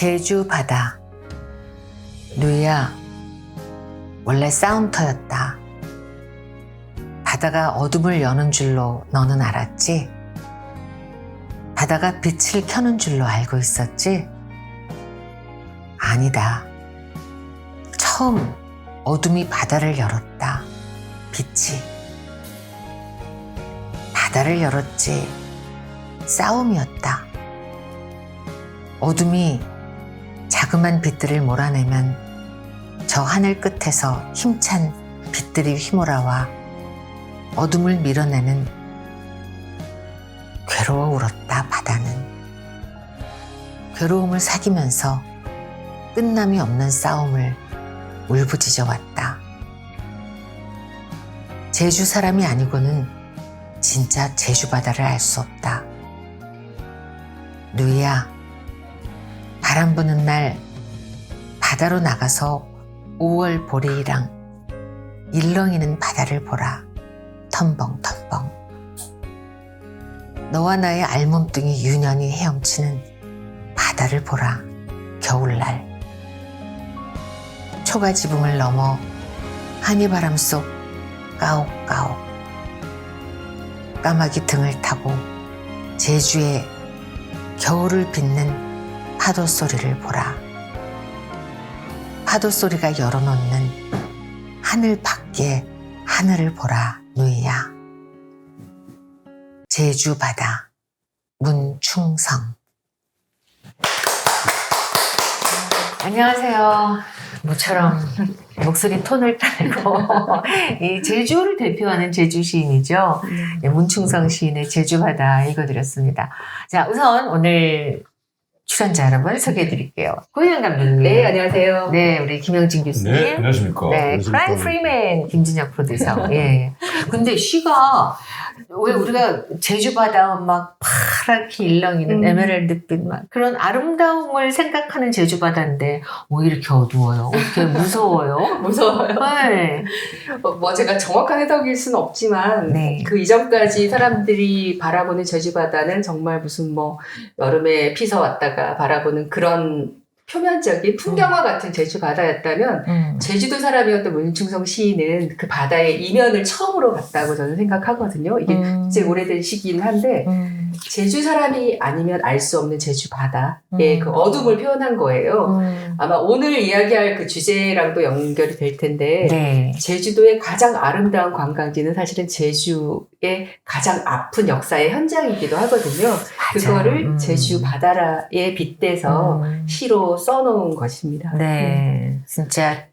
제주 바다. 누이야, 원래 싸움터였다. 바다가 어둠을 여는 줄로 너는 알았지? 바다가 빛을 켜는 줄로 알고 있었지? 아니다. 처음 어둠이 바다를 열었다. 빛이. 바다를 열었지. 싸움이었다. 어둠이 자그만 빛들을 몰아내면 저 하늘 끝에서 힘찬 빛들이 휘몰아와 어둠을 밀어내는 괴로워 울었다. 바다는 괴로움을 사귀면서 끝남이 없는 싸움을 울부짖어 왔다. 제주 사람이 아니고는 진짜 제주 바다를 알 수 없다. 누이야, 바람 부는 날 바다로 나가서 5월 보리랑 일렁이는 바다를 보라. 텀벙텀벙. 너와 나의 알몸뚱이 유년이 헤엄치는 바다를 보라. 겨울날. 초가지붕을 넘어 한이바람 속 까옥까옥. 까마귀 등을 타고 제주의 겨울을 빚는 파도 소리를 보라. 파도 소리가 열어놓는 하늘 밖의 하늘을 보라. 누이야. 제주 바다. 문충성. 안녕하세요. 모처럼 목소리 톤을 달고 이 제주를 대표하는 제주 시인이죠. 네, 문충성 시인의 제주바다 읽어드렸습니다. 자, 우선 오늘 출연자 여러분 소개해드릴게요. 고희영 감독님. 네, 안녕하세요. 네, 우리 김영진 교수님. 네, 안녕하십니까. 네, 크라임 프리맨 김진혁 프로듀서. 예. 근데 시가 왜 우리가 제주바다 막 파랗게 일렁이는 에메랄드빛 막 그런 아름다움을 생각하는 제주바다인데 왜 이렇게 어두워요? 이렇게 무서워요? 무서워요. 네. 뭐 제가 정확한 해석일 수는 없지만 네. 그 이전까지 사람들이 바라보는 제주바다는 정말 무슨 뭐 여름에 피서 왔다가 바라보는 그런 표면적인 풍경화 같은 제주바다였다면 제주도 사람이었던 문충성 시인은 그 바다의 이면을 처음으로 봤다고 저는 생각하거든요. 이게 이제 오래된 시기긴 한데 제주 사람이 아니면 알 수 없는 제주 바다의 그 어둠을 표현한 거예요. 아마 오늘 이야기할 그 주제랑도 연결이 될 텐데 네. 제주도의 가장 아름다운 관광지는 사실은 제주의 가장 아픈 역사의 현장이기도 하거든요. 그거를 제주 바다에 빗대서 시로 써놓은 것입니다. 네. 진짜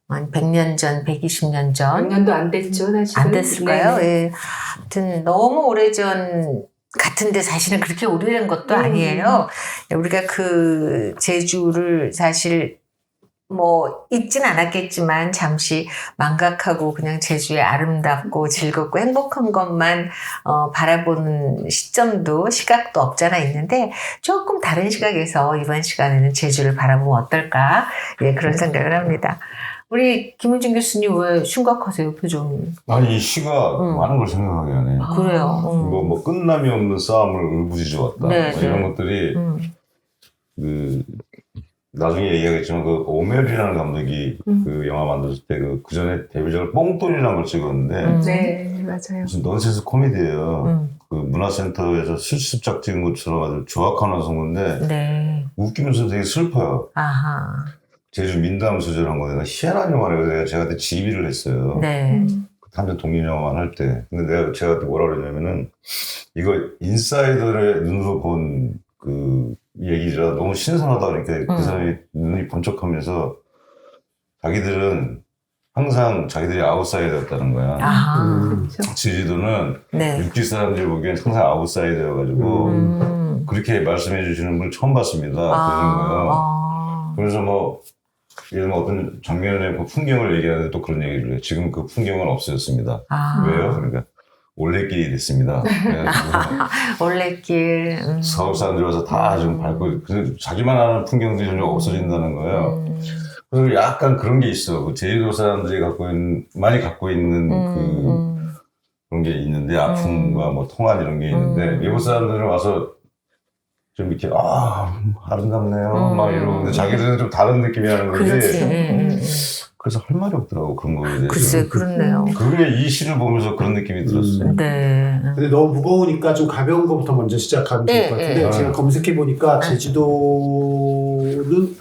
한 100년 전, 120년 전. 100년도 안 됐죠, 사실은. 안 됐을까요? 네. 예. 하여튼 너무 오래전 같은데 사실은 그렇게 오래된 것도 아니에요. 우리가 그 제주를 사실 뭐 잊진 않았겠지만 잠시 망각하고 그냥 제주의 아름답고 즐겁고 행복한 것만 바라보는 시각도 없잖아 있는데 조금 다른 시각에서 이번 시간에는 제주를 바라보면 어떨까? 예, 그런 생각을 합니다. 우리 김은진 교수님 왜 심각하세요, 표정이? 아니, 이 시가 많은 걸 생각하게 하네. 그래요. 뭐 끝남이 없는 싸움을 울부짖어 왔다. 네, 뭐 이런 것들이, 나중에 얘기하겠지만, 그 오멜이라는 감독이 그 영화 만들었을 때 그 전에 데뷔작을 뽕돈이라는 걸 찍었는데, 네, 맞아요. 무슨 넌센스 코미디예요. 그 문화센터에서 실습작 찍은 것처럼 아주 조악한 완성인데, 네. 웃기면서 되게 슬퍼요. 아하. 제주 민담 소재란 거 내가 희한한 영화를 제가 그때 지휘를 했어요. 네. 탐정 독립영화만 할 때. 근데 제가 그때 뭐라 그러냐면은, 이거 인사이더의 눈으로 본 그 얘기라 너무 신선하다. 그러니까 그 사람이 눈이 번쩍하면서 자기들은 항상 자기들이 아웃사이더였다는 거야. 아하. 제주도는 네. 육지 사람들이 보기엔 항상 아웃사이더여가지고, 그렇게 말씀해 주시는 분 처음 봤습니다. 그러는 거예요. 그래서 뭐, 예를 들면 어떤 장면의 그 풍경을 얘기하는데 또 그런 얘기를 해요. 지금 그 풍경은 없어졌습니다. 왜요? 그러니까 올레길이 됐습니다. 올레길. 서울 사람들이 와서 다 좀 밟고 자기만 아는 풍경들이 점점 없어진다는 거예요. 그래서 약간 그런 게 있어. 그 제주도 사람들이 많이 갖고 있는 그런 게 있는데 아픔과 뭐 통한 이런 게 있는데 외국 사람들은 와서 좀 이렇게 아름답네요. 음. 막 이러고 근데 자기들은 좀 다른 느낌이라는 거지. 그렇지. 그래서 할 말이 없더라고 그런 거에 대해서. 글쎄, 그렇네요. 그게 이 시를 보면서 그런 느낌이 들었어요. 네. 근데 너무 무거우니까 좀 가벼운 것부터 먼저 시작하면 좋을 것 같은데 네. 제가 검색해 보니까 제주도는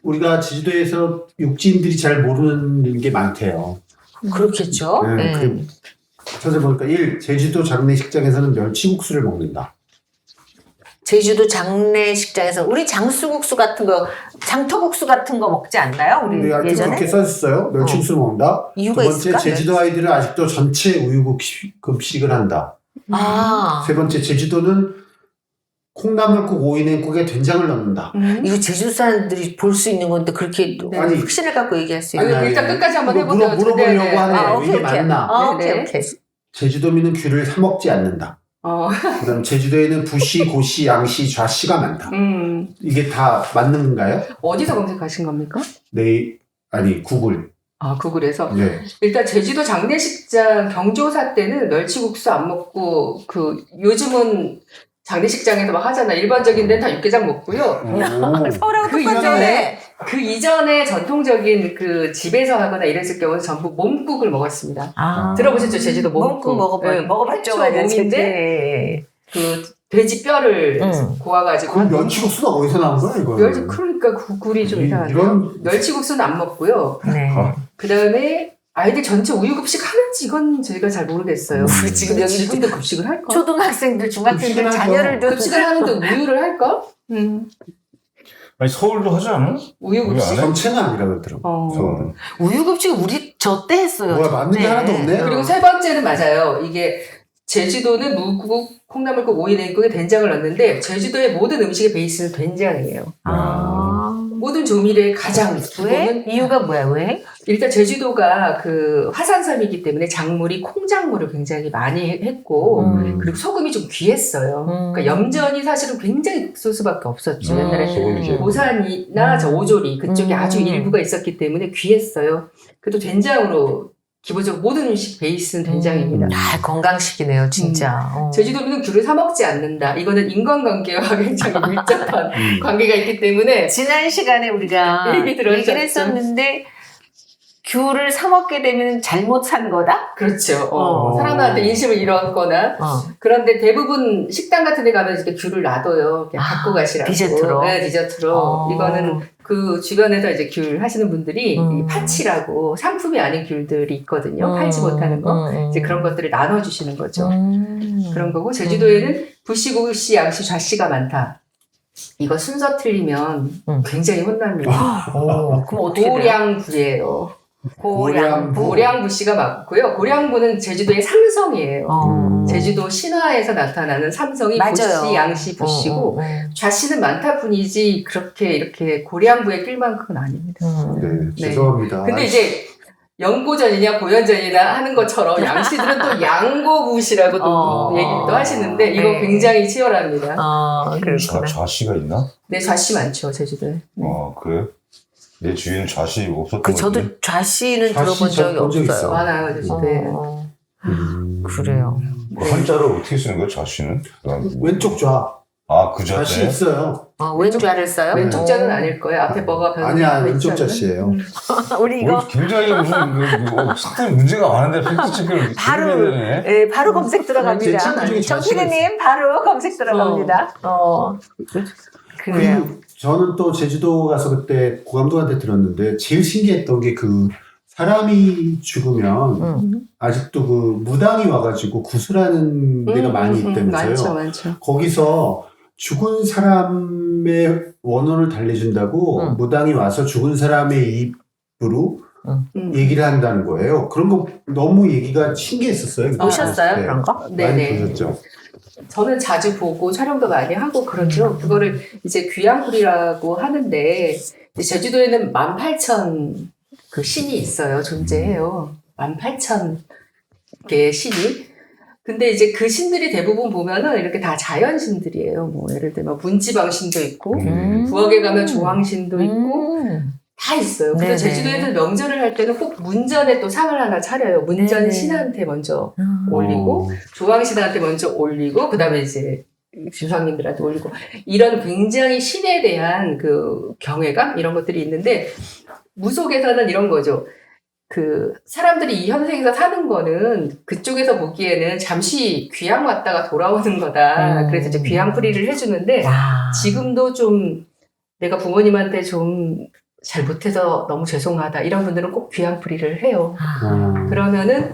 우리가 제주도에서 육지인들이 잘 모르는 게 많대요. 그렇겠죠. 네, 그 찾아보니까 1. 제주도 장례식장에서는 멸치국수를 먹는다. 제주도 장례식장에서 우리 장수국수 같은 거, 장터국수 같은 거 먹지 않나요? 우리 우리가 예전에? 그렇게 써있어요. 멸치국수를 먹는다. 이유가 두 번째, 있을까? 제주도 아이들은 아직도 전체 우유급식을 한다. 아, 세 번째, 제주도는 콩나물국, 오이냉국에 된장을 넣는다. 이거 제주 사람들이 볼 수 있는 건데 그렇게 아니, 확신을 갖고 얘기할 수 아니, 있는. 아니, 일단 끝까지 한번 물어- 해보세요. 물어보려고 네, 네. 하네요. 이게 맞나? 오케이, 네네. 오케이. 제주도민은 귤을 사 먹지 않는다. 그다음 제주도에는 부시, 고시, 양시, 좌시가 많다. 이게 다 맞는 건가요? 어디서 검색하신 겁니까? 아니 구글. 구글에서. 네. 일단 제주도 장례식장 경조사 때는 멸치국수 안 먹고 요즘은 장례식장에서 막 하잖아. 일반적인 데는 다 육개장 먹고요. 서울하고 그 똑같네. 이전에 전통적인 그 집에서 하거나 이랬을 경우는 전부 몸국을 먹었습니다. 아. 들어보셨죠? 제주도 몸국. 네, 먹어봤죠. 몸인데 그 돼지 뼈를 고아가지고. 그럼 멸치국수가 어디서 나온 거야 이거? 그러니까 구글이 좀 이상하네요. 이런 멸치국수는 안 먹고요. 네. 그 다음에 아이들 전체 우유급식 하는지 이건 저희가 잘 모르겠어요. 우리 지금 여기 지금도 급식을 할까? 초등학생들, 중학생들 급식을 자녀를 둔 급식을 하는데 우유를 할까? 아니 서울도 하지 않아? 우유급식? 우유 안 해? 정체는 아니라 그러더라고. 서울은. 우유급식 우리 저 때 했어요. 뭐야 저 맞는 게 때. 하나도 없네. 그리고 세 번째는 맞아요. 이게 제주도는 무국, 콩나물국, 오이냉국에 된장을 넣는데 제주도의 모든 음식의 베이스는 된장이에요. 모든 조미료의 가장 왜? 기본은 이유가 뭐야? 왜? 일단 제주도가 그 화산섬이기 때문에 작물이 콩작물을 굉장히 많이 했고 그리고 소금이 좀 귀했어요. 그러니까 염전이 사실은 굉장히 극소수밖에 없었죠. 옛날에 소금이 귀해. 고산이나 저 오조리 그쪽에 아주 일부가 있었기 때문에 귀했어요. 그래도 된장으로 기본적으로 모든 음식 베이스는 된장입니다. 다 건강식이네요, 진짜. 제주도민은 귤을 사 먹지 않는다. 이거는 인간관계와 굉장히 밀접한 관계가 있기 때문에 지난 시간에 우리가 얘기를 얘기를 했었는데 귤을 사 먹게 되면 잘못 산 거다? 그렇죠. 사람한테 인심을 잃었거나 그런데 대부분 식당 같은 데 가면 이렇게 귤을 놔둬요. 그냥 갖고 가시라고. 디저트로? 네, 디저트로. 이거는 그 주변에서 이제 귤 하시는 분들이 이 파치라고 상품이 아닌 귤들이 있거든요. 팔지 못하는 거. 이제 그런 것들을 나눠주시는 거죠. 그런 거고 제주도에는 부시고시, 양시, 좌시가 많다. 이거 순서 틀리면 굉장히 혼납니다. 그럼 어떻게 돼요? 고량부예요. 고량부. 고량부시가 맞고요. 고량부는 제주도의 삼성이에요. 제주도 신화에서 나타나는 삼성이 맞아요. 고시, 양시, 부시고 좌시는 많다 뿐이지 그렇게 이렇게 고량부에 낄 만큼은 아닙니다. 네, 네. 죄송합니다. 근데 이제 연고전이냐 고연전이냐 하는 것처럼 양씨들은 또 양고부시라고 얘기도 하시는데 이거 네. 굉장히 치열합니다. 그렇구나. 좌씨가 있나? 네, 좌씨 많죠 제주도에. 네. 그래? 내 주위에는 좌씨 없었던 것 저도 같은데. 좌씨는 좌씨 들어본 적이 본 적 없어요. 있어. 많아요 제주도에. 그래요. 한자로 어떻게 쓰는 거야 좌씨는? 왼쪽 좌. 그 좌씨 좌씨? 있어요. 왼좌를 써요? 왼쪽 자는 아닐 거예요. 앞에 뭐가 아니야 있지 왼쪽 않아요? 좌씨예요. 우리 이거 굉장히 무슨 상당히 문제가 많은데 팩트 체크를 바로 되네. 예, 바로 검색 제 들어갑니다. 친구 중에 좌씨가 정피디님 바로 검색 들어갑니다. 그래요. 그리고 저는 또 제주도 가서 그때 고감독한테 들었는데 제일 신기했던 게 그 사람이 죽으면 아직도 그 무당이 와가지고 구슬하는 데가 많이 있다면서요. 많죠. 거기서 죽은 사람의 원혼을 달래준다고 무당이 와서 죽은 사람의 입으로 얘기를 한다는 거예요. 그런 거 너무 얘기가 신기했었어요. 보셨어요? 네. 그런 거? 많이 네네. 보셨죠? 저는 자주 보고 촬영도 많이 하고 그렇죠. 그거를 이제 귀양불이라고 하는데 이제 제주도에는 18,000 그 신이 있어요. 존재해요. 18,000개의 신이. 근데 이제 그 신들이 대부분 보면은 이렇게 다 자연 신들이에요. 뭐 예를 들면 문지방 신도 있고 부엌에 가면 조항신도 있고 다 있어요. 네네. 그래서 제주도에서 명절을 할 때는 꼭 문전에 또 상을 하나 차려요. 문전 네네. 신한테 먼저 올리고 조항신한테 먼저 올리고 그다음에 이제 주상님들한테 올리고 이런 굉장히 신에 대한 그 경외감 이런 것들이 있는데 무속에서는 이런 거죠. 그 사람들이 이 현생에서 사는 거는 그쪽에서 보기에는 잠시 귀향 왔다가 돌아오는 거다. 그래서 이제 귀향풀이를 해주는데 지금도 좀 내가 부모님한테 좀 잘 못해서 너무 죄송하다 이런 분들은 꼭 귀향풀이를 해요. 그러면은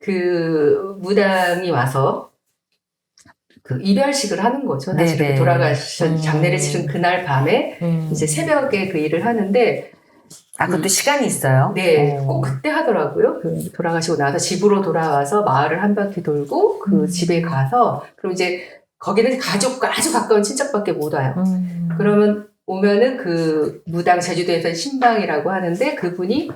그 무당이 와서 그 이별식을 하는 거죠. 사실은 돌아가신 장례를 치른 그날 밤에 이제 새벽에 그 일을 하는데 그것도 시간이 있어요? 네, 꼭 그때 하더라고요. 그 돌아가시고 나서 집으로 돌아와서 마을을 한 바퀴 돌고 그 집에 가서 그럼 이제 거기는 가족과 아주 가까운 친척밖에 못 와요. 그러면 오면은 그 무당 제주도에서 신방이라고 하는데 그분이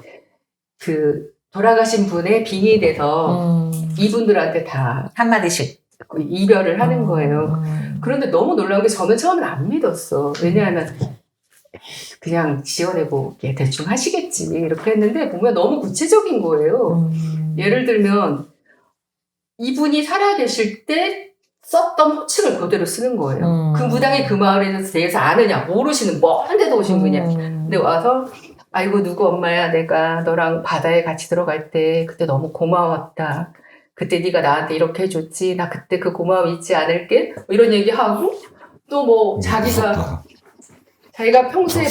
그 돌아가신 분의 빙의 돼서 이분들한테 다 한마디씩 이별을 하는 거예요. 그런데 너무 놀라운 게 저는 처음엔 안 믿었어. 왜냐하면 그냥 지어내고 대충 하시겠지 이렇게 했는데 보면 너무 구체적인 거예요. 예를 들면 이분이 살아계실 때 썼던 호칭을 그대로 쓰는 거예요. 그 무당이 그 마을에 대해서 아느냐 모르시는 먼 데도 오신 분이야. 근데 와서 아이고 누구 엄마야 내가 너랑 바다에 같이 들어갈 때 그때 너무 고마웠다. 그때 네가 나한테 이렇게 해줬지. 나 그때 그 고마움 잊지 않을게. 뭐 이런 얘기하고 또 뭐 자기가 평소에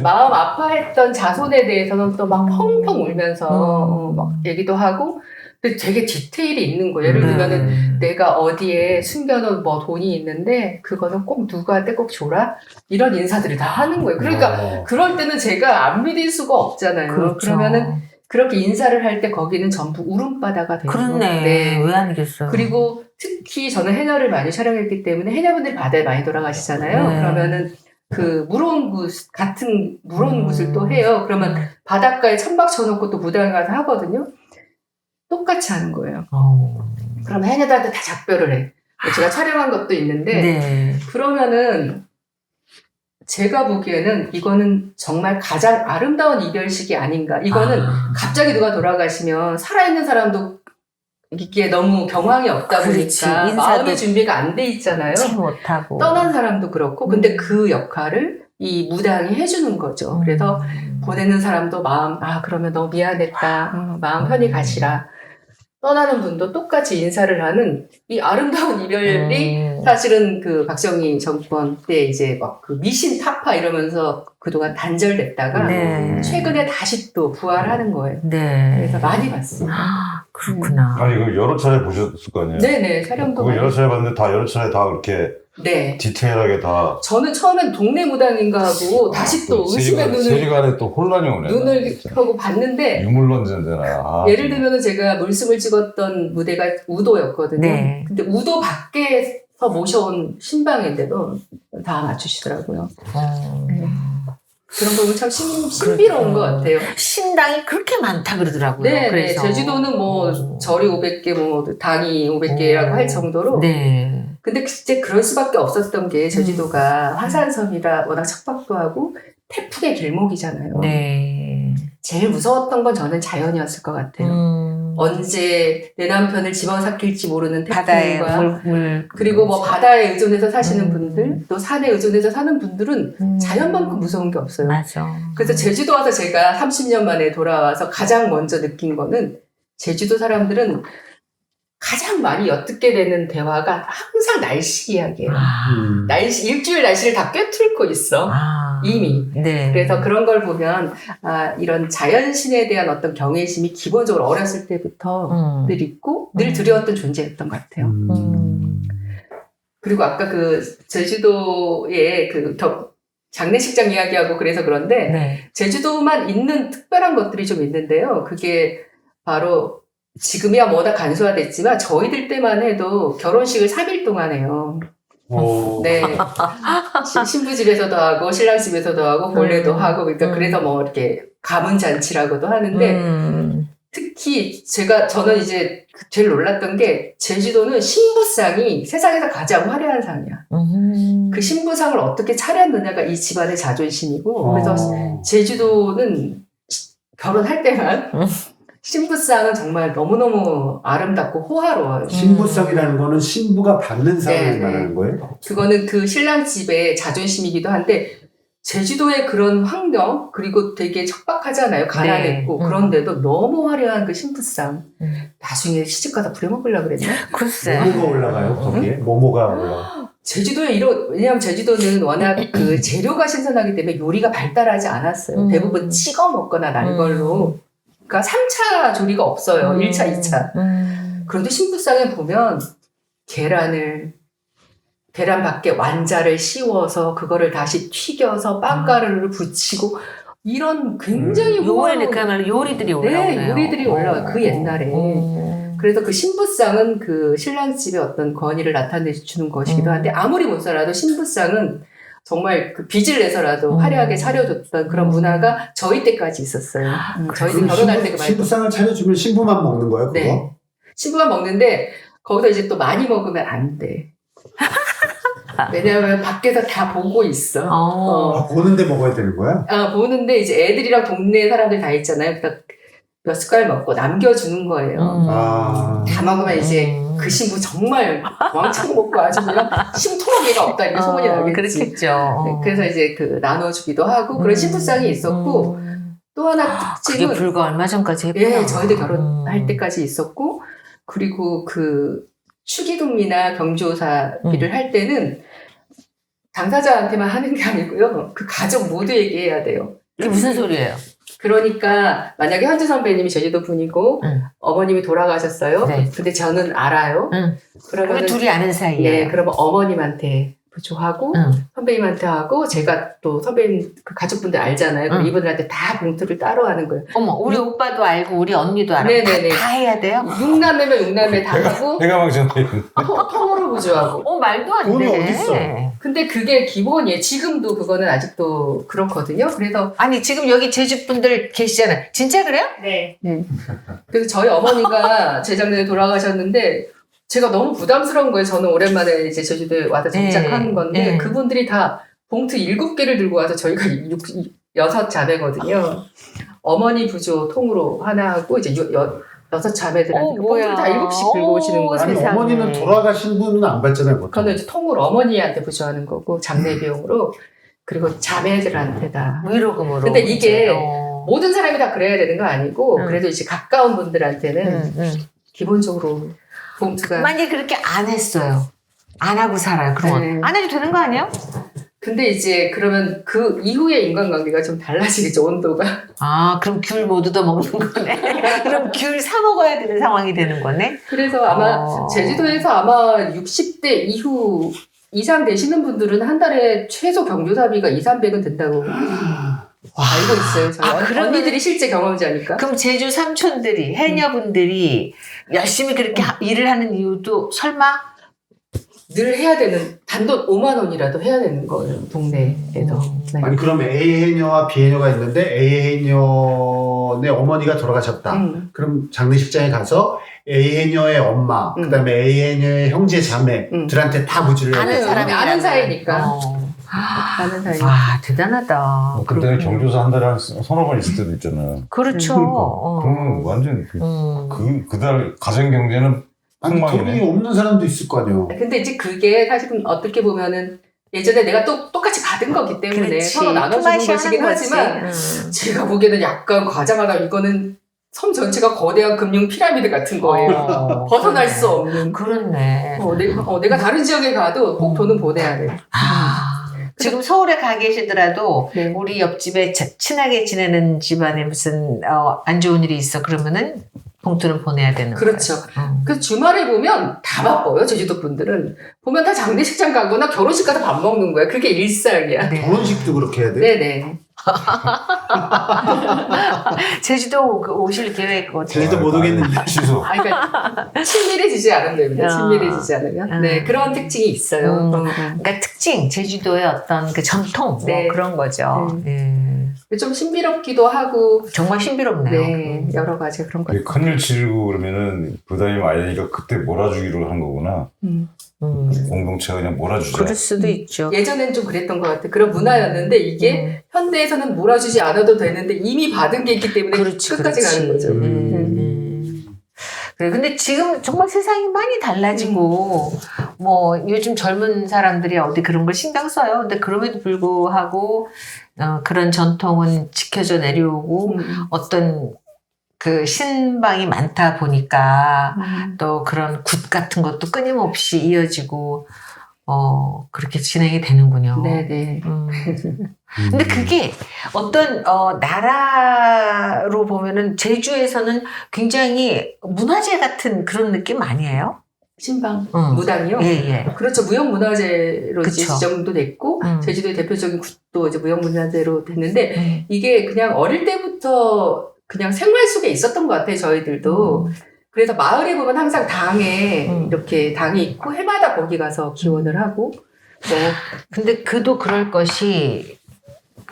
마음 아파했던 자손에 대해서는 또 막 펑펑 울면서 막 얘기도 하고 근데 되게 디테일이 있는 거예요. 예를 들면은 내가 어디에 숨겨놓은 뭐 돈이 있는데 그거는 꼭 누구한테 꼭 줘라 이런 인사들을 다 하는 거예요. 그러니까 그럴 때는 제가 안 믿을 수가 없잖아요. 그렇죠. 그러면은 그렇게 인사를 할 때 거기는 전부 울음바다가 되고 그렇네. 왜 아니겠어요. 그리고 특히 저는 해녀를 많이 촬영했기 때문에 해녀분들이 바다에 많이 돌아가시잖아요. 그러면은 그 물온굿 같은 물온굿을 또 해요. 그러면 바닷가에 천막 쳐놓고 또 무당에 가서 하거든요. 똑같이 하는 거예요. 그러면 해녀들한테 다 작별을 해. 제가 촬영한 것도 있는데 그러면은 제가 보기에는 이거는 정말 가장 아름다운 이별식이 아닌가. 이거는 갑자기 누가 돌아가시면 살아있는 사람도 이게 너무 경황이 없다 보니까 마음의 준비가 안 돼 있잖아요. 못하고. 떠난 사람도 그렇고 근데 그 역할을 이 무당이 해주는 거죠. 그래서 보내는 사람도 그러면 너무 미안했다. 마음 편히 가시라. 떠나는 분도 똑같이 인사를 하는 이 아름다운 이별이 사실은 그 박정희 정권 때 이제 막 그 미신 타파 이러면서 그동안 단절됐다가 최근에 다시 또 부활하는 거예요. 그래서 많이 봤습니다. 그렇구나. 아니, 그 여러 차례 보셨을 거 아니에요? 네네, 촬영도 그거 여러 차례 봤는데 여러 차례 다 그렇게 디테일하게 다. 저는 처음엔 동네 무당인가 하고 다시 또 의심의 세리간에 또 혼란이 오네. 눈을 하고 봤는데 유물론자잖아요. 예를 들면은 제가 물숨을 찍었던 무대가 우도였거든요. 근데 우도 밖에서 모셔온 신방인데도 다 맞추시더라고요. 그런 부분 참 신비로운 것 같아요. 신당이 그렇게 많다 그러더라고요. 네, 그래서. 제주도는 뭐 절이 500개, 뭐 당이 500개라고 할 정도로. 근데 진짜 그럴 수밖에 없었던 게 제주도가 화산섬이라 워낙 척박도 하고 태풍의 길목이잖아요. 제일 무서웠던 건 저는 자연이었을 것 같아요. 언제 내 남편을 집어삼킬지 모르는 태풍과 그리고 뭐 바다에 의존해서 사시는 분들 또 산에 의존해서 사는 분들은 자연만큼 무서운 게 없어요. 그래서 제주도 와서 제가 30년 만에 돌아와서 가장 먼저 느낀 거는 제주도 사람들은 가장 많이 엿듣게 되는 대화가 항상 날씨 이야기예요. 일주일 날씨를 다 꿰뚫고 있어. 이미. 그래서 그런 걸 보면 이런 자연신에 대한 어떤 경외심이 기본적으로 어렸을 때부터 늘 있고 늘 두려웠던 존재였던 것 같아요. 그리고 아까 그 제주도의 그 장례식장 이야기하고 그래서 그런데 제주도만 있는 특별한 것들이 좀 있는데요. 그게 바로 지금이야 뭐다 간소화됐지만 저희들 때만 해도 결혼식을 3일 동안 해요. 신부 집에서도 하고 신랑 집에서도 하고 본례도 하고 그러니까 그래서 뭐 이렇게 가문잔치라고도 하는데 특히 저는 이제 제일 놀랐던 게 제주도는 신부상이 세상에서 가장 화려한 상이야. 그 신부상을 어떻게 차렸느냐가 이 집안의 자존심이고 그래서 제주도는 결혼할 때만 신부상은 정말 너무너무 아름답고 호화로워요. 신부상이라는 거는 신부가 받는 상을 네, 네. 말하는 거예요? 그거는 그 신랑 집의 자존심이기도 한데 제주도의 그런 환경 그리고 되게 척박하잖아요. 가난했고 네. 그런데도 너무 화려한 그 신부상 나중에 시집가다 부려먹으려고 그랬나? 글쎄. 뭐가 올라가요? 거기에? 뭐가 올라가요? 제주도에 왜냐하면 제주도는 워낙 그 재료가 신선하기 때문에 요리가 발달하지 않았어요. 대부분 찍어 먹거나 날 걸로. 그러니까 3차 조리가 없어요. 1차, 2차. 그런데 신부상에 보면 계란 밖에 완자를 씌워서 그거를 다시 튀겨서 빵가루를 붙이고 이런 굉장히 요리는 그야말로 요리들이 올라오네요. 네, 요리들이 올라와요. 그 옛날에. 그래서 그 신부상은 그 신랑 집의 어떤 권위를 나타내주는 것이기도 한데 아무리 못 살아도 신부상은 정말 그 빚을 내서라도 화려하게 차려줬던 그런 문화가 저희 때까지 있었어요. 저희도 결혼할 때가 많이. 신부상을 차려주면 신부만 먹는 거예요, 그거? 네. 신부만 먹는데 거기서 이제 또 많이 먹으면 안 돼. 왜냐하면 밖에서 다 보고 있어. 아, 보는데 먹어야 되는 거야? 보는데 이제 애들이랑 동네 사람들 다 있잖아요. 그러니까 몇 숟갈 먹고 남겨주는 거예요. 아. 다 먹으면 이제 그 신부 정말 왕창 먹고 아주 그냥 심토막이가 없다 이렇게 소문이 나겠지. 그렇겠죠. 네, 그래서 이제 그 나눠주기도 하고 그런 신부상이 있었고 또 하나 그게 특징은 불과 얼마 전까지 했구나. 예, 저희들 결혼할 때까지 있었고 그리고 그 축의금이나 경조사비를 할 때는 당사자한테만 하는 게 아니고요. 그 가족 모두에게 해야 돼요. 그게 무슨 소리예요? 그러니까 만약에 현주 선배님이 제주도 분이고 어머님이 돌아가셨어요. 네. 근데 저는 알아요. 그러면 우리 둘이 아는 사이에. 네, 그러면 어머님한테 부조하고 선배님한테 하고 제가 또 선배님 그 가족분들 알잖아요. 그럼 이분들한테 다 봉투를 따로 하는 거예요. 어머, 우리 오빠도 알고 우리 언니도 알고 네네네. 다 해야 돼요? 6남매면 6남매 다 하고 내가 막 전에 통으로 부조하고. 말도 안 돈이 돼. 어딨어? 근데 그게 기본이에요. 지금도 그거는 아직도 그렇거든요. 그래서 아니 지금 여기 제주 분들 계시잖아요. 진짜 그래요? 네. 그래서 저희 어머니가 재작년에 돌아가셨는데 제가 너무 부담스러운 거예요. 저는 오랜만에 이제 제주도에 와서 정착하는 건데 네. 그분들이 다 봉투 7개를 들고 와서 저희가 6자매거든요. 어머니 부조 통으로 하나 하고 이제 6자매들한테 봉투를 다 7씩 들고 오시는 거예요. 아니, 세상에. 어머니는 돌아가신 분은 안 받잖아요, 보통. 그거는 이제 통으로 어머니한테 부조하는 거고 장례 비용으로 그리고 자매들한테 다. 위로금으로. 근데 이게 이제, 모든 사람이 다 그래야 되는 거 아니고 그래도 이제 가까운 분들한테는 기본적으로 봉투가. 만약에 그렇게 안 했어요. 안 하고 살아요. 그러면 네. 안 해도 되는 거 아니에요? 근데 이제 그러면 그 이후의 인간관계가 좀 달라지겠죠, 온도가. 아, 그럼 귤 못 얻어 먹는 거네. 그럼 귤 사 먹어야 되는 상황이 되는 거네. 그래서 아마 제주도에서 아마 60대 이상 되시는 분들은 한 달에 최소 경조사비가 200~300은 든다고 알고 있어요. 저희 그러면- 언니들이 실제 경험자니까. 그럼 제주 삼촌들이, 해녀분들이 열심히 그렇게 일을 하는 이유도 설마? 늘 해야 되는 단돈 5만 원이라도 해야 되는 거예요, 동네에서. 네. 아니, 그럼 A 해녀와 B 해녀가 있는데 A 해녀의 어머니가 돌아가셨다. 그럼 장례식장에 가서 A 해녀의 엄마, 그다음에 A 해녀의 형제 자매들한테 다 부주를 아는 해야 사람이 아는 사이니까. 어. 아는 사이니까. 와, 대단하다. 그때는 경조사 한 달에 한 서너 번 있을 때도 있잖아요. 그렇죠. 그러면 완전 그달 가정 경제는 아니, 돈이 폭망이네. 없는 사람도 있을 거 아니에요. 근데 이제 그게 사실은 어떻게 보면은 예전에 내가 또 똑같이 받은 거기 때문에 그렇지. 서로 나눠주는 품앗이 것이긴 하는 거지. 하지만 제가 보기에는 약간 과장하다 이거는 섬 전체가 거대한 금융 피라미드 같은 거예요. 벗어날 수 없는. 그렇네. 내가 다른 지역에 가도 꼭 돈은 보내야 돼. 지금 서울에 가 계시더라도 네. 우리 옆집에 친하게 지내는 집안에 무슨 안 좋은 일이 있어 그러면은 봉투는 보내야 되는 그렇죠. 거예요. 그 주말에 보면 다 바빠요. 제주도 분들은 보면 다 장례식장 가거나 결혼식 가서 밥 먹는 거야. 그게 일상이야. 네. 결혼식도 그렇게 해야 돼? 네네. 제주도 오실 계획 제주도 못 오겠는데. 취소. 그러니까 친밀해지지 않으면 됩니다. 친밀해지지 않으면. 네, 그런 특징이 있어요. 그러니까 특징, 제주도의 어떤 그 전통 뭐 네. 그런 거죠. 네. 좀 신비롭기도 하고 정말 신비롭네요. 네, 여러 가지 그런 것들. 큰일 치르고 그러면은 부담이 많이 되니까 그때 몰아주기로 한 거구나. 공동체가 그냥 몰아주자. 그럴 수도 있죠. 예전엔 좀 그랬던 것 같아. 그런 문화였는데 이게 현대에서는 몰아주지 않아도 되는데 이미 받은 게 있기 때문에 끝까지 가는 거죠. 그래, 근데 지금 정말 세상이 많이 달라지고, 뭐, 요즘 젊은 사람들이 어디 그런 걸 신경 써요. 근데 그럼에도 불구하고, 그런 전통은 지켜져 내려오고, 어떤 그 신방이 많다 보니까, 또 그런 굿 같은 것도 끊임없이 이어지고, 그렇게 진행이 되는군요. 네네. 근데 그게 어떤 나라로 보면은 제주에서는 굉장히 문화재 같은 그런 느낌 아니에요? 신방, 무당이요? 예. 그렇죠. 무형문화재로 이제 그쵸. 지정도 됐고, 제주도의 대표적인 굿도 이제 무형문화재로 됐는데, 이게 그냥 어릴 때부터 그냥 생활 속에 있었던 것 같아요, 저희들도. 그래서 마을에 보면 항상 당에, 이렇게 당이 있고, 해마다 거기 가서 기원을 하고, 근데 그도 그럴 것이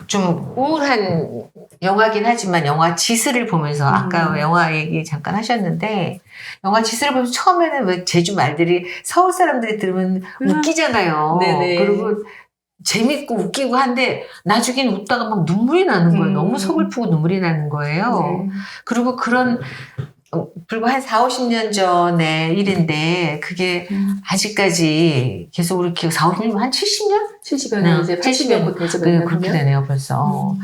좀 우울한 영화긴 하지만 영화 지스를 보면서 아까 영화 얘기 잠깐 하셨는데 영화 지스를 보면서 처음에는 왜 제주 말들이 서울 사람들이 들으면 웃기잖아요. 네네. 그리고 재밌고 웃기고 한데 나중에는 웃다가 막 눈물이 나는 거예요. 너무 서글프고 눈물이 나는 거예요. 네. 그리고 그런 불과 한 4, 50년 전의 일인데 그게 아직까지 계속 이렇게 4, 50년, 한 70년? 70년, 이제 80년 되죠. 그렇게 되네요, 벌써.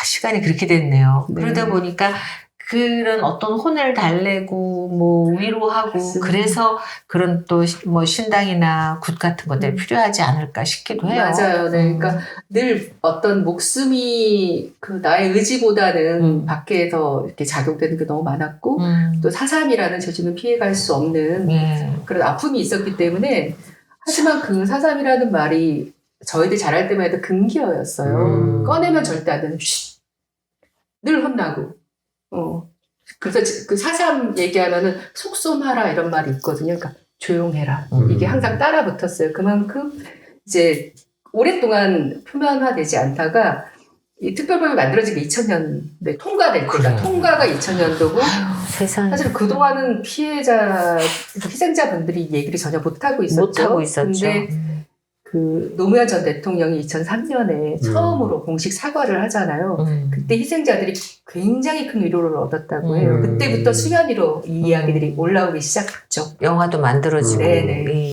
시간이 그렇게 됐네요. 네. 그러다 보니까 그런 어떤 혼을 달래고 뭐 위로하고 맞습니다. 그래서 그런 또 뭐 신당이나 굿 같은 것들이 필요하지 않을까 싶기도 해요. 맞아요. 네. 그러니까 늘 어떤 목숨이 그 나의 의지보다는 밖에서 이렇게 작용되는 게 너무 많았고 또 사삼이라는 제주는 피해갈 수 없는 그런 아픔이 있었기 때문에 하지만 그 사삼이라는 말이 저희들 자랄 때만 해도 금기어였어요. 꺼내면 절대 안 되는 늘 혼나고 그래서 그 사삼 얘기하면은 속솜하라 이런 말이 있거든요. 그러니까 조용해라. 이게 항상 따라 붙었어요. 그만큼 이제 오랫동안 표면화되지 않다가 이 특별법이 만들어진 게 2000년대 통과될 때가 통과가 2000년도고 세상에. 사실 그동안은 피해자 희생자분들이 얘기를 전혀 못하고 있었죠. 못하고 있었죠. 근데 그 노무현 전 대통령이 2003년에 처음으로 공식 사과를 하잖아요. 그때 희생자들이 굉장히 큰 위로를 얻었다고 해요. 그때부터 수면 위로 이 이야기들이 올라오기 시작했죠. 영화도 만들어지고. 네네.